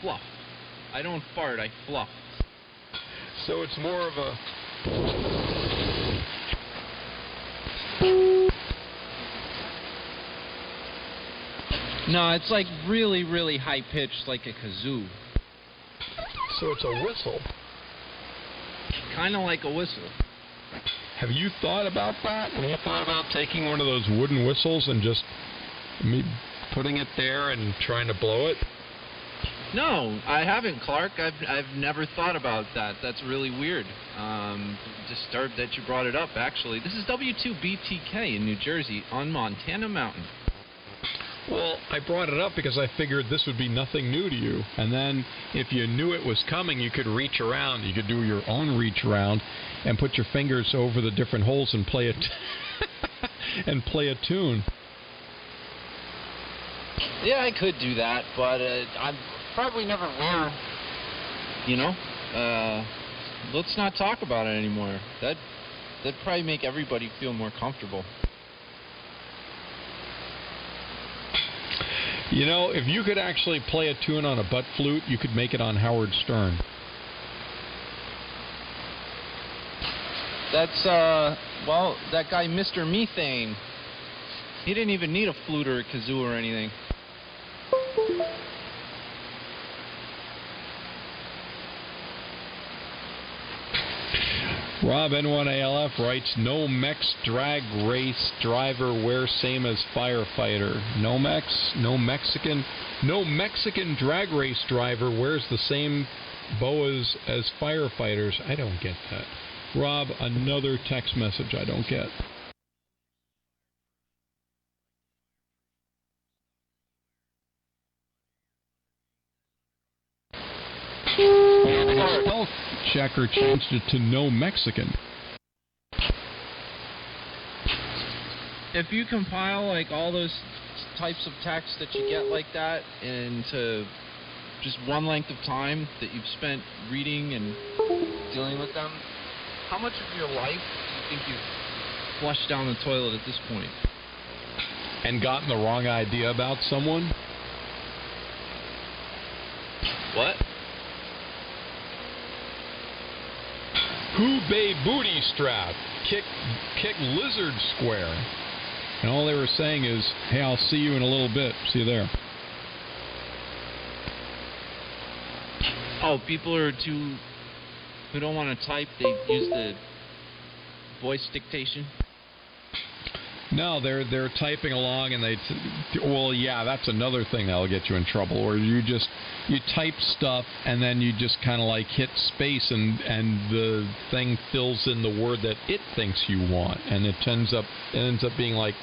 fluff. I don't fart, I fluff. So it's more of a... No, it's like really, really high pitched, like a kazoo. So it's a whistle. Kind of like a whistle. Have you thought about that? Have you thought about taking one of those wooden whistles and just putting it there and trying to blow it? No, I haven't, Clark. I've never thought about that. That's really weird. Disturbed that you brought it up, actually. This is W2BTK in New Jersey on Montana Mountain. Well, I brought it up because I figured this would be nothing new to you. And then if you knew it was coming, you could reach around. You could do your own reach around and put your fingers over the different holes and play it and play a tune. Yeah, I could do that, but I'm probably never will. You know? Let's not talk about it anymore. That'd probably make everybody feel more comfortable. You know, if you could actually play a tune on a butt flute, you could make it on Howard Stern. That's, well, that guy Mr. Methane, he didn't even need a flute or a kazoo or anything. Rob N1ALF writes, no Mex drag race driver wears same as firefighter. No Mexican drag race driver wears the same boas as firefighters. I don't get that. Rob, another text message I don't get. And his spell checker changed it to no Mexican. If you compile like all those types of text that you get like that into just one length of time that you've spent reading and dealing with them, how much of your life do you think you've flushed down the toilet at this point? And gotten the wrong idea about someone? What? Who bay booty strap? Kick lizard square. And all they were saying is, hey, I'll see you in a little bit. See you there. Oh, people who don't want to type, they use the voice dictation? No, they're typing along and well, yeah, that's another thing that'll get you in trouble. Or you type stuff and then you just kind of like hit space and the thing fills in the word that it thinks you want, and it ends up being like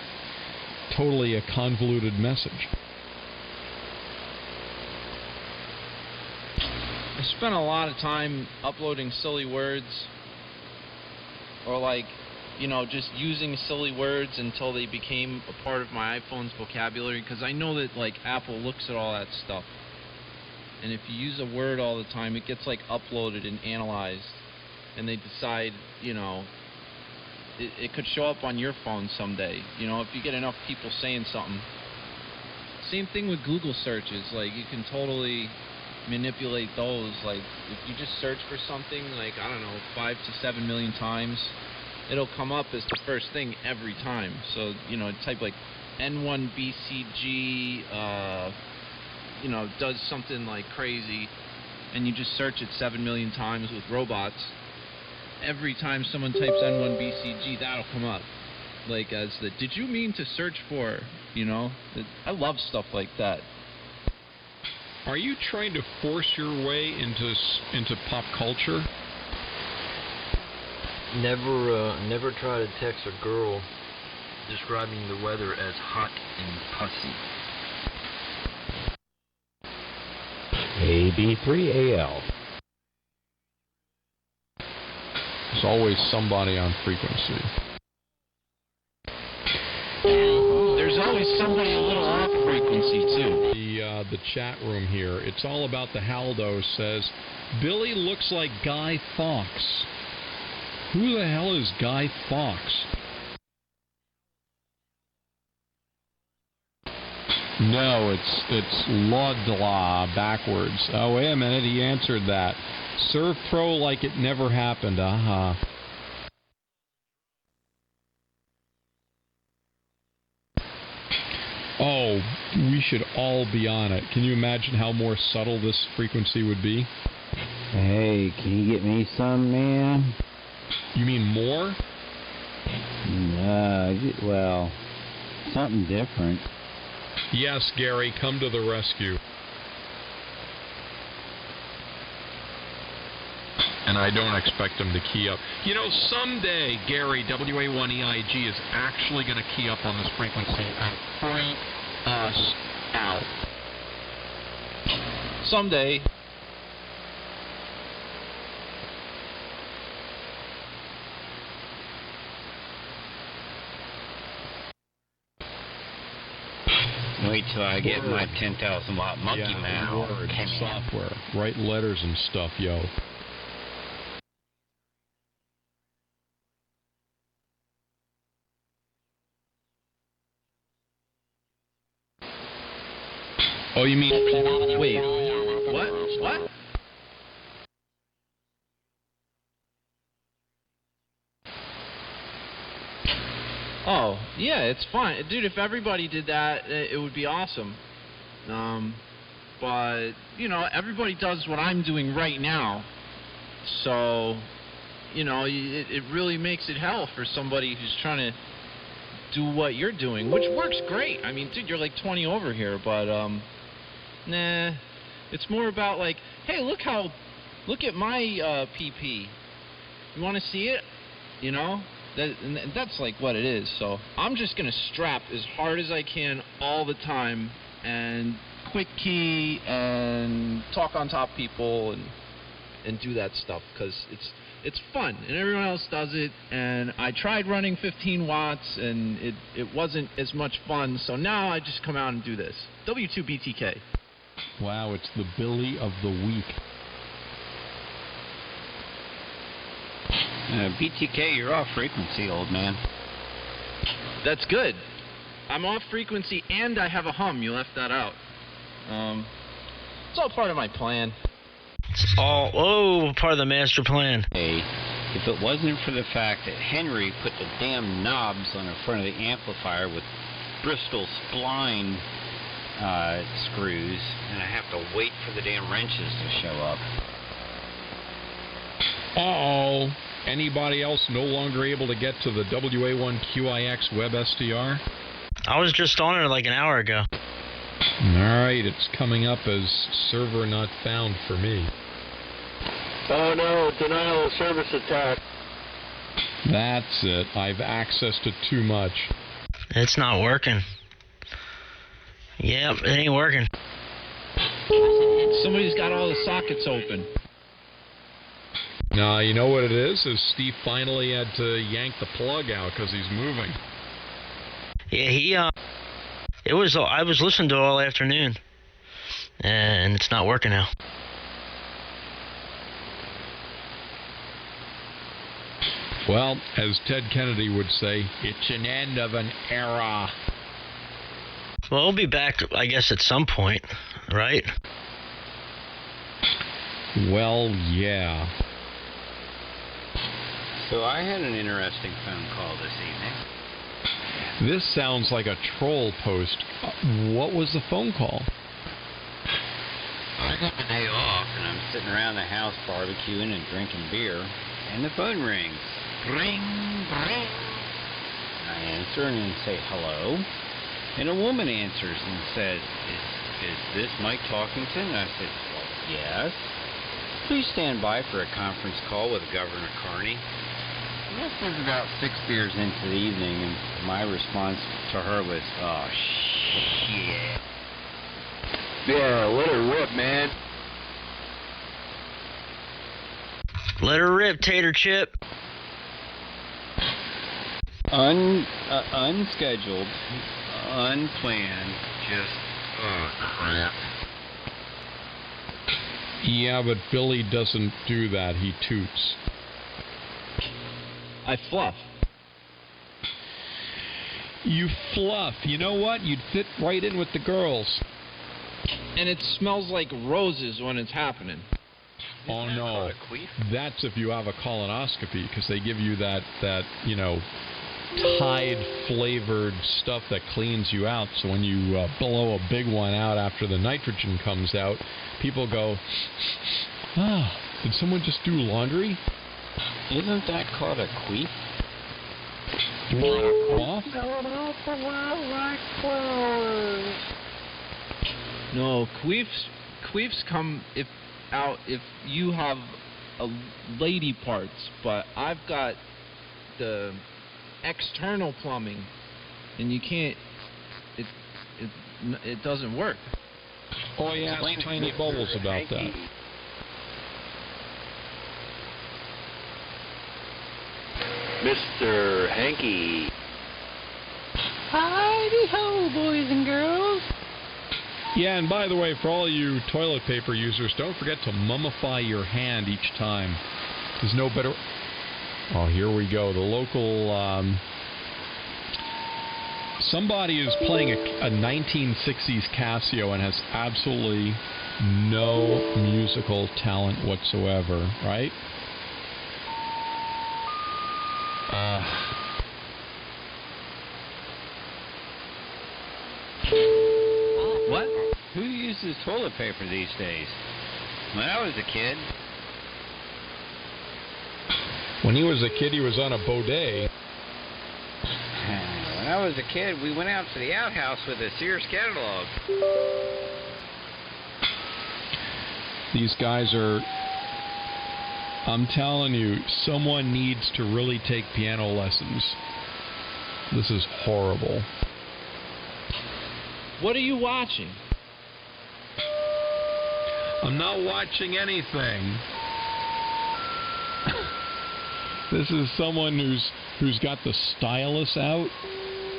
totally a convoluted message. I spent a lot of time uploading silly words, or like, you know, just using silly words until they became a part of my iPhone's vocabulary, because I know that like Apple looks at all that stuff, and if you use a word all the time, it gets like uploaded and analyzed, and they decide, you know, it could show up on your phone someday. You know, if you get enough people saying something. Same thing with Google searches. Like, you can totally manipulate those. Like, if you just search for something, like, I don't know, 5 to 7 million times, it'll come up as the first thing every time. So, you know, type like N1BCG, you know, does something like crazy, and you just search it 7 million times with robots. Every time someone types N1BCG, that'll come up. Like, as the, did you mean to search for, you know? I love stuff like that. Are you trying to force your way into pop culture? Never try to text a girl describing the weather as hot and pussy. AB3AL. There's always somebody on frequency. There's always somebody a little off frequency, too. The chat room here, it's all about the Haldo, says, Billy looks like Guy Fawkes. Who the hell is Guy Fawkes? No, it's Laudla backwards. Oh, wait a minute, he answered that. Serve pro like it never happened. Oh, we should all be on it. Can you imagine how more subtle this frequency would be? Hey, can you get me some, man? You mean more? Well, something different. Yes, Gary, come to the rescue. And I don't expect him to key up. You know, someday, Gary, WA1EIG, is actually going to key up on this frequency and freak us out. Someday. Wait till I get my 10,000 watt monkey mount. Word software. Write letters and stuff, yo. Oh, you mean... Wait, what? Oh, yeah, it's fine. Dude, if everybody did that, it would be awesome. But, you know, everybody does what I'm doing right now. So, you know, it really makes it hell for somebody who's trying to do what you're doing, which works great. I mean, dude, you're like 20 over here, but, nah. It's more about like, hey, look at my PP. You want to see it? You know? And that's like what it is. So I'm just gonna strap as hard as I can all the time and quick key and talk on top people and do that stuff because it's fun and everyone else does it. And I tried running 15 watts and it wasn't as much fun. So now I just come out and do this. W2BTK. Wow, it's the Billy of the week. BTK, you're off frequency, old man. That's good. I'm off frequency and I have a hum. You left that out. It's all part of my plan. It's all part of the master plan. Hey, if it wasn't for the fact that Henry put the damn knobs on the front of the amplifier with Bristol spline screws, and I have to wait for the damn wrenches to show up. Uh-oh. Anybody else no longer able to get to the WA1QIX web SDR? I was just on it like an hour ago. Alright, it's coming up as server not found for me. Oh no, denial of service attack. That's it. I've access to too much. It's not working. Yep, it ain't working. Somebody's got all the sockets open. Nah, you know what it is Steve finally had to yank the plug out because he's moving. Yeah, I was listening to it all afternoon, and it's not working now. Well, as Ted Kennedy would say, it's an end of an era. Well, we'll be back, I guess, at some point, right? Well, yeah. So I had an interesting phone call this evening. This sounds like a troll post. What was the phone call? I got my day off, and I'm sitting around the house barbecuing and drinking beer, and the phone rings. Ring, ring. I answer and say hello, and a woman answers and says, is this Mike Talkington? And I said, well, yes. Please stand by for a conference call with Governor Carney. This was about 6 beers into the evening, and my response to her was, oh, shit. Yeah, let her rip, man. Let her rip, Tater Chip. Unscheduled, unplanned, just, oh, crap. Yeah, but Billy doesn't do that. He toots. I fluff. You fluff. You know what? You'd fit right in with the girls. And it smells like roses when it's happening. Oh Isn't that no, called a queef? that's if you have a colonoscopy, because they give you that Tide flavored stuff that cleans you out. So when you blow a big one out after the nitrogen comes out, people go, ah, did someone just do laundry? Isn't that called a queef? Do you want to cough? No, queefs come if you have a lady parts, but I've got the external plumbing, and you can't. It doesn't work. Oh yeah, Explain it's tiny to bubbles Mr. about that. Hanky. Mr. Hanky. Hidey ho, boys and girls. Yeah, and by the way, for all you toilet paper users, don't forget to mummify your hand each time. There's no better... Oh, here we go. The local... Somebody is playing a 1960s Casio and has absolutely no musical talent whatsoever, right? What? Who uses toilet paper these days? When I was a kid, When he was a kid, he was on a bidet. when I was a kid, we went out to the outhouse with a Sears catalog. These guys are... I'm telling you, someone needs to really take piano lessons. This is horrible. What are you watching? I'm not watching anything. This is someone who's got the stylus out,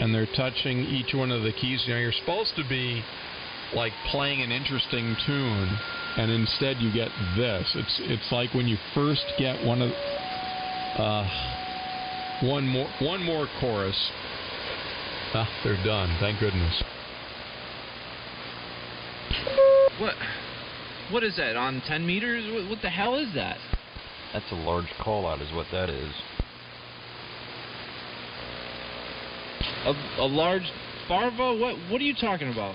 and they're touching each one of the keys. You know, you're supposed to be like playing an interesting tune, and instead you get this. It's like when you first get one more chorus. Ah, they're done. Thank goodness. What is that, on 10 meters? What the hell is that? That's a large call out is what that is. A large Farva? What are you talking about?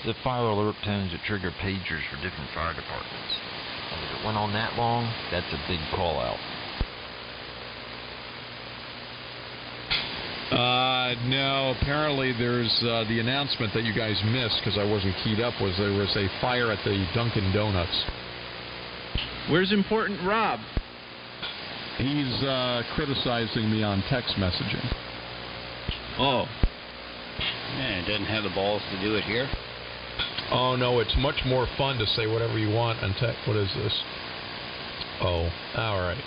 The fire alert tones that trigger pagers for different fire departments. And if it went on that long, that's a big call out. No, apparently there's the announcement that you guys missed because I wasn't keyed up was there was a fire at the Dunkin' Donuts. Where's Important Rob? He's criticizing me on text messaging. Oh. Man, it doesn't have the balls to do it here. Oh, no, it's much more fun to say whatever you want on text. What is this? Oh, all right.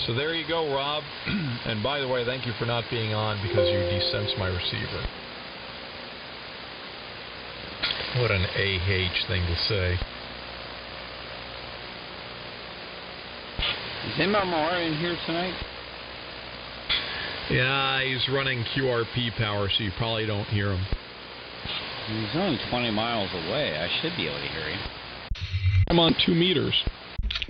So there you go, Rob. And by the way, thank you for not being on because you decensed my receiver. What an AH thing to say. Is MMR in here tonight? Yeah, he's running QRP power, so you probably don't hear him. He's only 20 miles away. I should be able to hear him. I'm on 2 meters.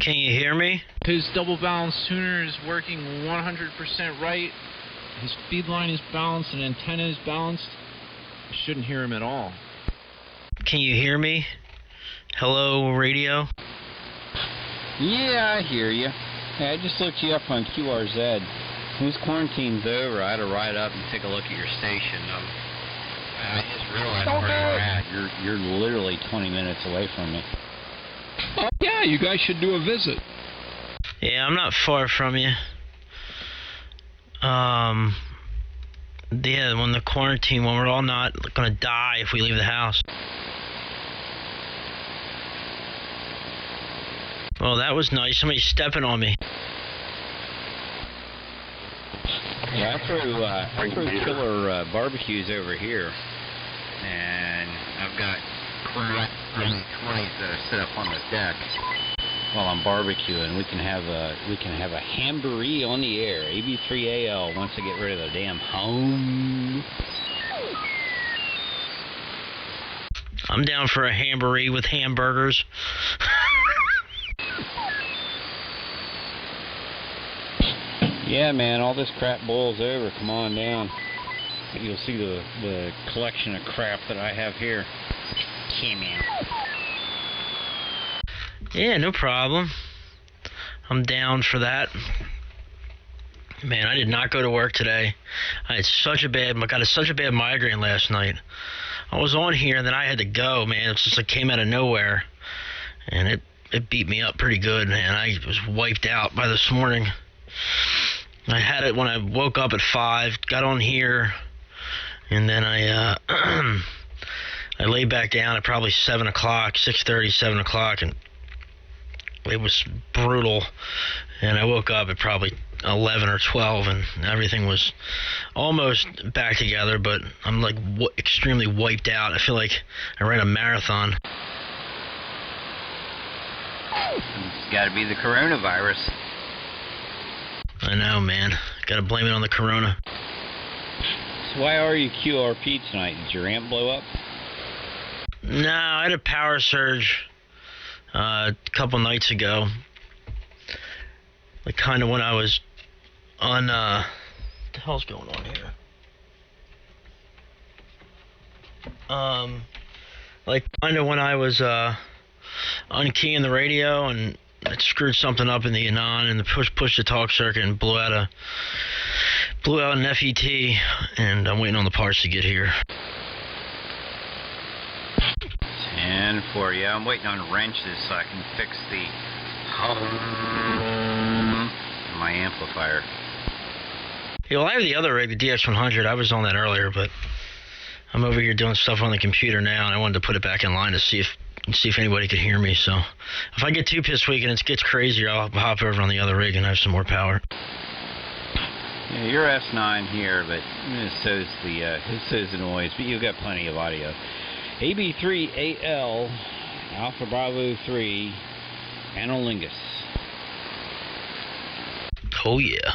Can you hear me? His double balance tuner is working 100% right. His feed line is balanced and antenna is balanced. You shouldn't hear him at all. Can you hear me? Hello, radio? Yeah, I hear you. Hey, I just looked you up on QRZ. This quarantine's over. I had to ride up and take a look at your station. I just realized where you're at. You're literally 20 minutes away from me. Oh, yeah, you guys should do a visit. Yeah, I'm not far from you. Yeah, when the quarantine, when we're all not gonna die if we leave the house. Well, that was nice. Somebody's stepping on me. Yeah, I throw killer barbecues over here, and I've got 20s that are set up on the deck. while I'm barbecuing. We can have a hamburee on the air. AB3AL wants to get rid of the damn home. I'm down for a hamburee with hamburgers. Yeah, man, all this crap boils over. Come on down. You'll see the collection of crap that I have here. Come in. Yeah, no problem. I'm down for that. Man, I did not go to work today. I got such a bad migraine last night. I was on here and then I had to go, man. It just like came out of nowhere. And it beat me up pretty good, man. I was wiped out by this morning. I had it when I woke up at 5, got on here, and then I I laid back down at probably 7 o'clock, 6:30, 7 o'clock, and it was brutal. And I woke up at probably 11 or 12, and everything was almost back together, but I'm like extremely wiped out. I feel like I ran a marathon. It's got to be the coronavirus. I know, man. Gotta blame it on the corona. So why are you QRP tonight? Did your amp blow up? No, I had a power surge a couple nights ago. Like kind of when I was on, what the hell's going on here? Like kind of when I was unkeying the radio and I screwed something up in the anon and the push to talk circuit and blew out an FET, and I'm waiting on the parts to get here. 10-4, yeah, I'm waiting on wrenches so I can fix the my amplifier. Yeah, well, I have the other rig, the DX100. I was on that earlier, but I'm over here doing stuff on the computer now, and I wanted to put it back in line to see if anybody could hear me. So if I get too pissed weak and it gets crazier, I'll hop over on the other rig and have some more power. Yeah, you're S9 here, but so's the noise, but you've got plenty of audio. AB3AL, Alpha Bravo 3, Analingus. Oh, yeah.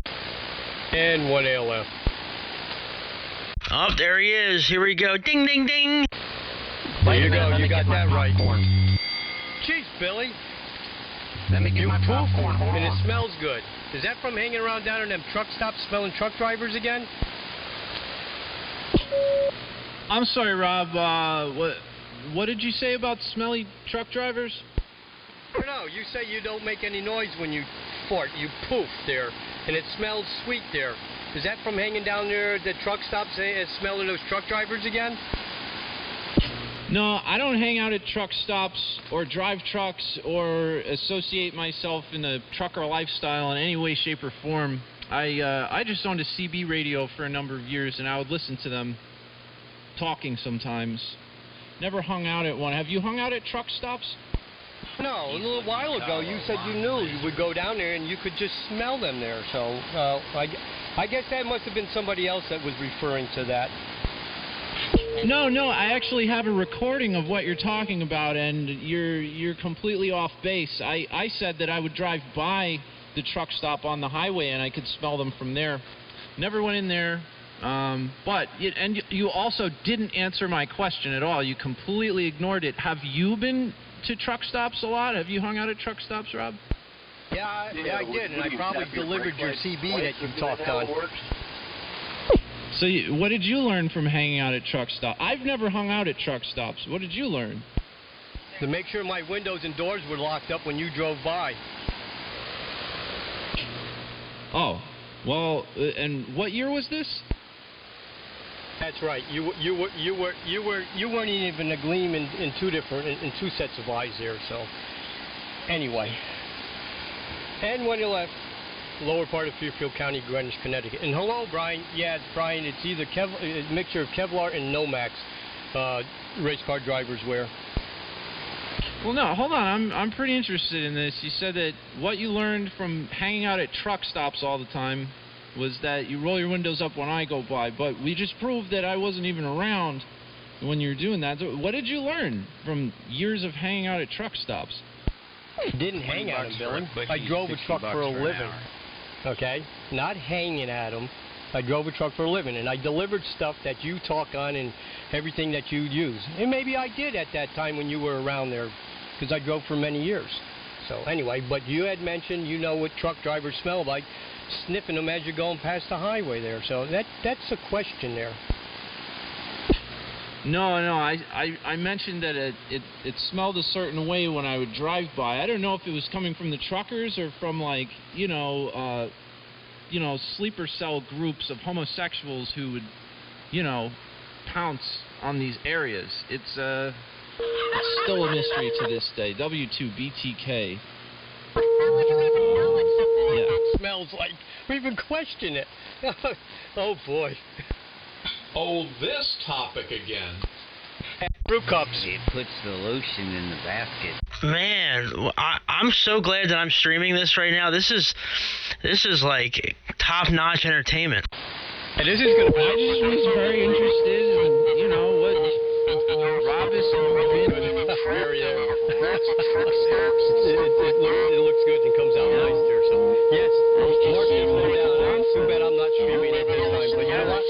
And 1 ALF. Oh, there he is. Here we go. Ding, ding, ding. There you go. You got that right. Jeez, Billy. Let me get You my poof, popcorn. Hold and it on. smells good. Is that from hanging around down in them truck stops smelling truck drivers again? I'm sorry, Rob. What did you say about smelly truck drivers? No, you say you don't make any noise when you fart. You poof there, and it smells sweet there. Is that from hanging down there at the truck stops and smelling those truck drivers again? No, I don't hang out at truck stops or drive trucks or associate myself in the trucker lifestyle in any way, shape, or form. I just owned a CB radio for a number of years, and I would listen to them talking sometimes. Never hung out at one. Have you hung out at truck stops? No, a little while ago you said you knew you would go down there and you could just smell them there. So I guess that must have been somebody else that was referring to that. No, I actually have a recording of what you're talking about, and you're completely off base. I said that I would drive by the truck stop on the highway and I could smell them from there. Never went in there, but you also didn't answer my question at all. You completely ignored it. Have you been to truck stops a lot? Have you hung out at truck stops, Rob? Yeah, I did, and I probably delivered your CB that you talked on. So what did you learn from hanging out at truck stops? I've never hung out at truck stops. What did you learn? To make sure my windows and doors were locked up when you drove by. Oh, well, and what year was this? That's right. You weren't even a gleam in two sets of eyes there. So anyway, and when you left, lower part of Fairfield County, Greenwich, Connecticut. And hello, Brian. Yeah, Brian. It's either a mixture of Kevlar and Nomex race car drivers wear. Well, no, hold on. I'm pretty interested in this. You said that what you learned from hanging out at truck stops all the time was that you roll your windows up when I go by, but we just proved that I wasn't even around when you were doing that. So what did you learn from years of hanging out at truck stops? Didn't hang at him, Billy. I drove a truck for a living. Okay? Not hanging at him. I drove a truck for a living, and I delivered stuff that you talk on and everything that you use. And maybe I did at that time when you were around there, because I drove for many years. So anyway, but you had mentioned you know what truck drivers smell like, sniffing them as you're going past the highway there. So that's a question there. No, I mentioned that it smelled a certain way when I would drive by. I don't know if it was coming from the truckers or from, like, sleeper cell groups of homosexuals who would, pounce on these areas. It's still a mystery to this day. W2BTK. It smells like. We even question it. Oh boy. Oh, this topic again. Brew cups. It puts the lotion in the basket. Man, I'm so glad that I'm streaming this right now. This is like top-notch entertainment. And this is gonna. I just was very interested in, what Robis and it looks good and comes out nice there. So yes, Mark is no doubt. Too bad I'm not streaming at this time. But you know what?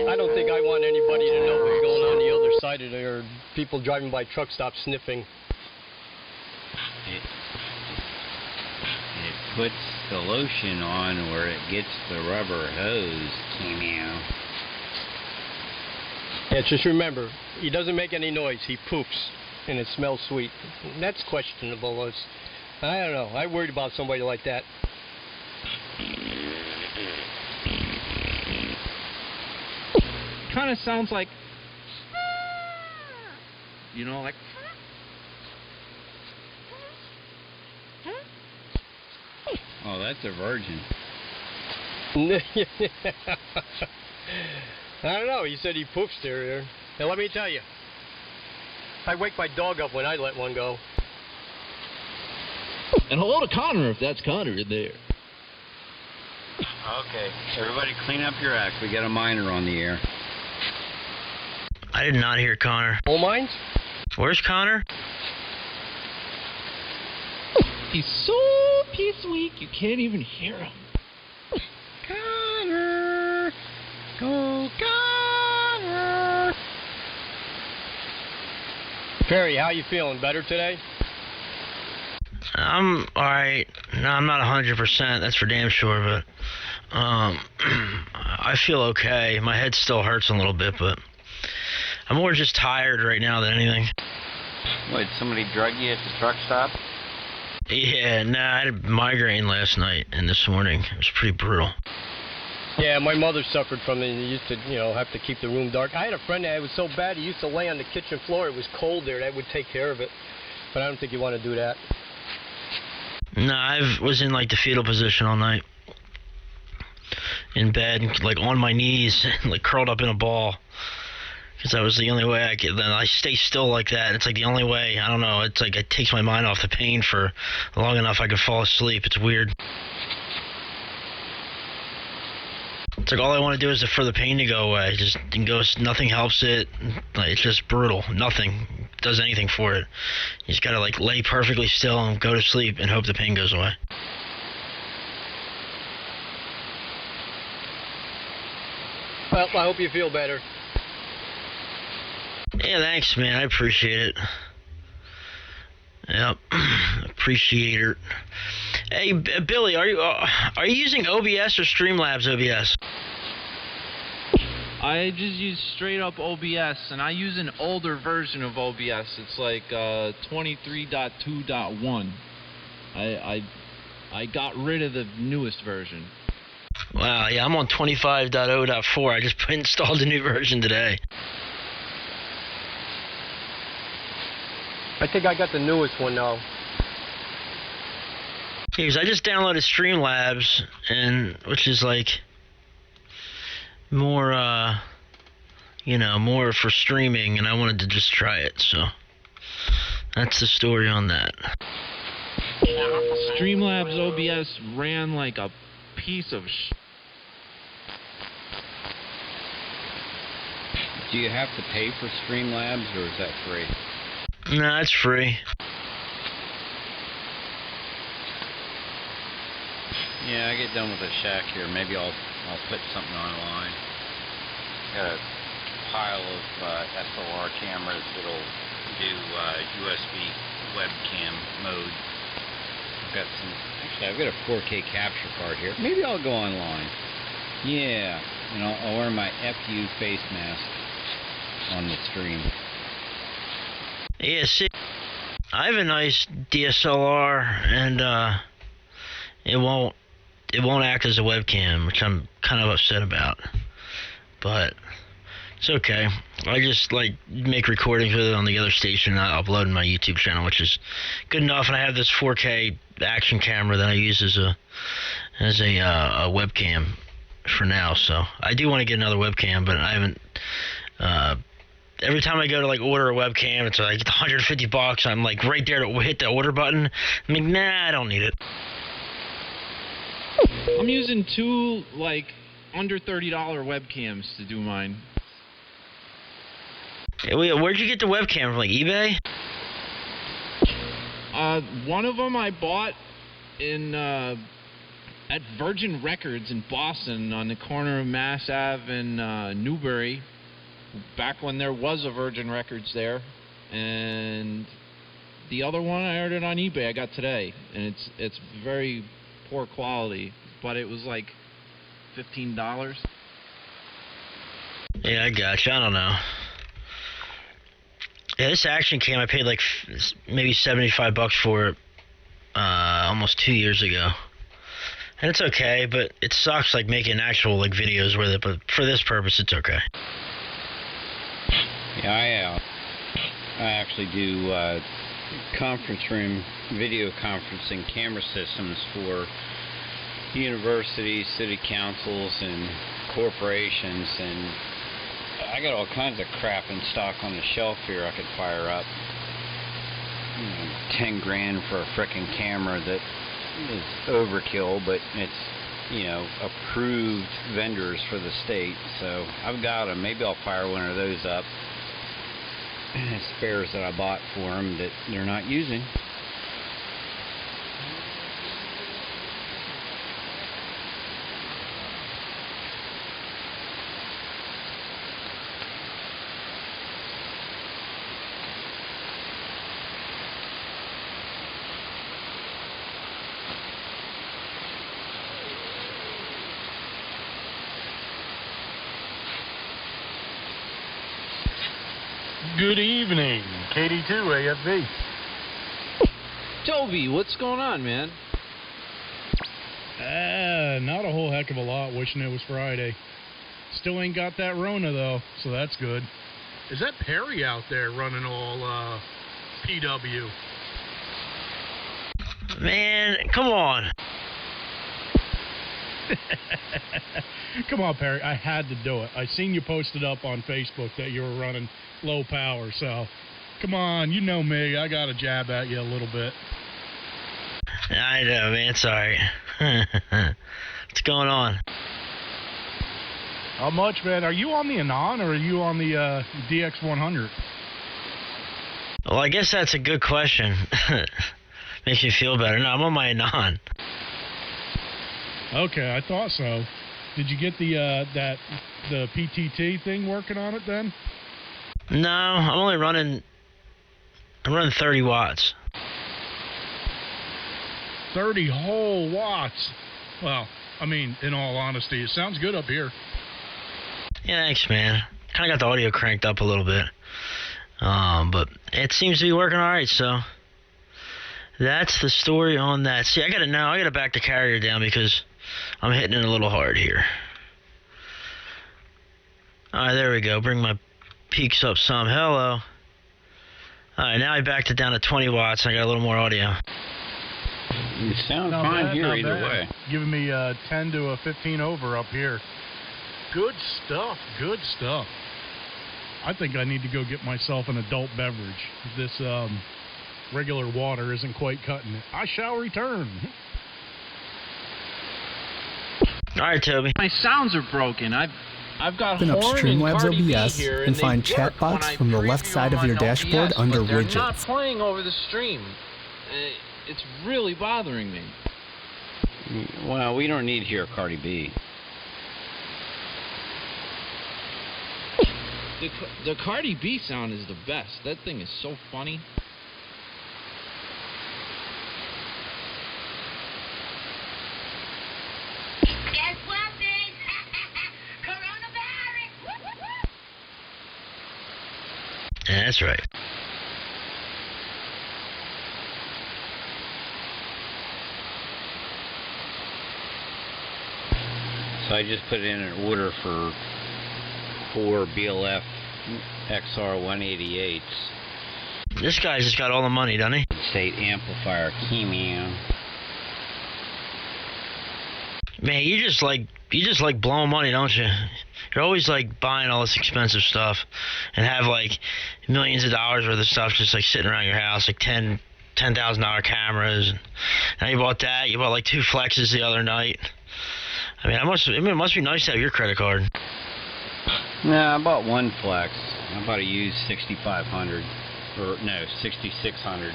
I don't think I want anybody to know what's going on the other side of there. People driving by truck stops sniffing. It puts the lotion on where it gets the rubber hose. Meow. Yeah, just remember, he doesn't make any noise. He poops, and it smells sweet. That's questionable. I don't know. I worried about somebody like that. kind of sounds like, like. Oh, that's a virgin. I don't know. He said he poops there. Now, let me tell you. I wake my dog up when I let one go. And hello to Connor, if that's Connor in there. Okay, everybody clean up your act. We got a miner on the air. I did not hear Connor. Coal mines? Where's Connor? He's so piece weak, you can't even hear him. Connor! Go Connor! Perry, how you feeling? Better today? I'm alright. No, I'm not 100%, that's for damn sure, but I feel okay. My head still hurts a little bit, but I'm more just tired right now than anything. What, somebody drug you at the truck stop? Yeah, I had a migraine last night and this morning. It was pretty brutal. Yeah, my mother suffered from it. He used to, have to keep the room dark. I had a friend that was so bad he used to lay on the kitchen floor. It was cold there. That would take care of it. But I don't think you want to do that. No, I was in like the fetal position all night. In bed, like on my knees, like curled up in a ball. Because that was the only way I could. Then I stay still like that. It's like the only way. I don't know. It's like it takes my mind off the pain for long enough I could fall asleep. It's weird. It's like all I want to do is for the pain to go away. Nothing helps it. Like, it's just brutal. Nothing does anything for it. You just gotta like lay perfectly still and go to sleep and hope the pain goes away. Well, I hope you feel better. Yeah, thanks, man. I appreciate it. Yep, appreciate it. Hey, Billy, are you using OBS or Streamlabs OBS? I just use straight up OBS, and I use an older version of OBS. It's like 23.2.1. I got rid of the newest version. Wow, yeah, I'm on 25.0.4. I just installed a new version today. I think I got the newest one now. Because I just downloaded Streamlabs, which is like more, more for streaming, and I wanted to just try it. So that's the story on that. Streamlabs OBS ran like a piece of Do you have to pay for Streamlabs, or is that free? No, it's free. Yeah, I get done with the shack here. Maybe I'll put something online. Got a pile of SLR cameras that'll do USB webcam mode. I've got a 4K capture card here. Maybe I'll go online. Yeah, and I'll wear my FU face mask on the stream. Yeah, see, I have a nice DSLR, and it won't act as a webcam, which I'm kind of upset about. But it's okay. I just make recordings with it on the other station and I upload in my YouTube channel, which is good enough. And I have this 4K action camera that I use as a webcam for now. So I do want to get another webcam, but I haven't. Every time I go to order a webcam, it's like $150. I'm right there to hit the order button. I'm like, nah, I don't need it. I'm using two under $30 webcams to do mine. Hey, where'd you get the webcam from? eBay? One of them I bought in at Virgin Records in Boston on the corner of Mass Ave and Newbury, back when there was a Virgin Records there. And the other one I ordered on eBay I got today, and it's very poor quality, but it was $15. Yeah, I gotcha. I don't know. Yeah, this action cam I paid maybe $75 for it almost 2 years ago, and it's okay. But it sucks making actual videos with it. But for this purpose, it's okay. Yeah, I actually do conference room video conferencing camera systems for universities, city councils, and corporations, and I got all kinds of crap in stock on the shelf here I could fire up. 10 grand for a frickin' camera that is overkill, but it's, approved vendors for the state, so I've got them. Maybe I'll fire one of those up. Spares that I bought for them that they're not using. Good evening, KD2 AFV. Toby, what's going on, man? Not a whole heck of a lot, wishing it was Friday. Still ain't got that Rona, though, so that's good. Is that Perry out there running all, PW? Man, come on. Come on, Perry. I had to do it. I seen you posted up on Facebook that you were running low power, so come on, you know me. I got to jab at you a little bit. I know, man. Sorry. What's going on? How much, man? Are you on the Anon or are you on the DX100? Well, I guess that's a good question. Makes me feel better. No, I'm on my Anon. Okay, I thought so. Did you get the PTT thing working on it then? No, I'm running 30 watts. 30 whole watts. Well, I mean, in all honesty, it sounds good up here. Yeah, thanks, man. Kind of got the audio cranked up a little bit. But it seems to be working all right, so that's the story on that. See, I gotta back the carrier down because I'm hitting it a little hard here. Alright, there we go. Bring my peaks up some. Hello. Alright, now I backed it down to 20 watts and I got a little more audio. You sound Not fine bad, here not either bad. way. Giving me 10 to a 15 over up here. Good stuff. Good stuff. I think I need to go get myself an adult beverage. This regular water isn't quite cutting it. I shall return. All right, Toby. My sounds are broken. I've got Open up Horn and Streamlabs Cardi B OBS here, and they find work chat box when I from the left preview side them of your on dashboard OBS, under but they're not widgets. playing over the stream. It's really bothering me. Well, we don't need to hear Cardi B. The Cardi B sound is the best. That thing is so funny. Guess what, bitch? Coronavirus! Yeah, that's right. So I just put in an order for 4 BLF XR 188s. This guy's just got all the money, doesn't he? State amplifier, Keyman. Man, you just like blowing money, don't you? You're always like buying all this expensive stuff and have like millions of dollars worth of stuff just like sitting around your house, like $10,000 cameras. And now you bought that. You bought like 2 Flexes the other night. I mean, it must be nice to have your credit card. No, I bought 1 Flex. I bought a used 6500, or no, 6600.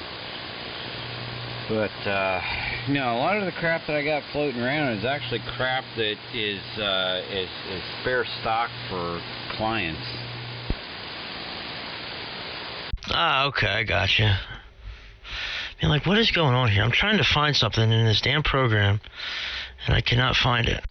But no, a lot of the crap that I got floating around is actually crap that is spare stock for clients. Ah, okay, I gotcha. Man, like, what is going on here? I'm trying to find something in this damn program, and I cannot find it.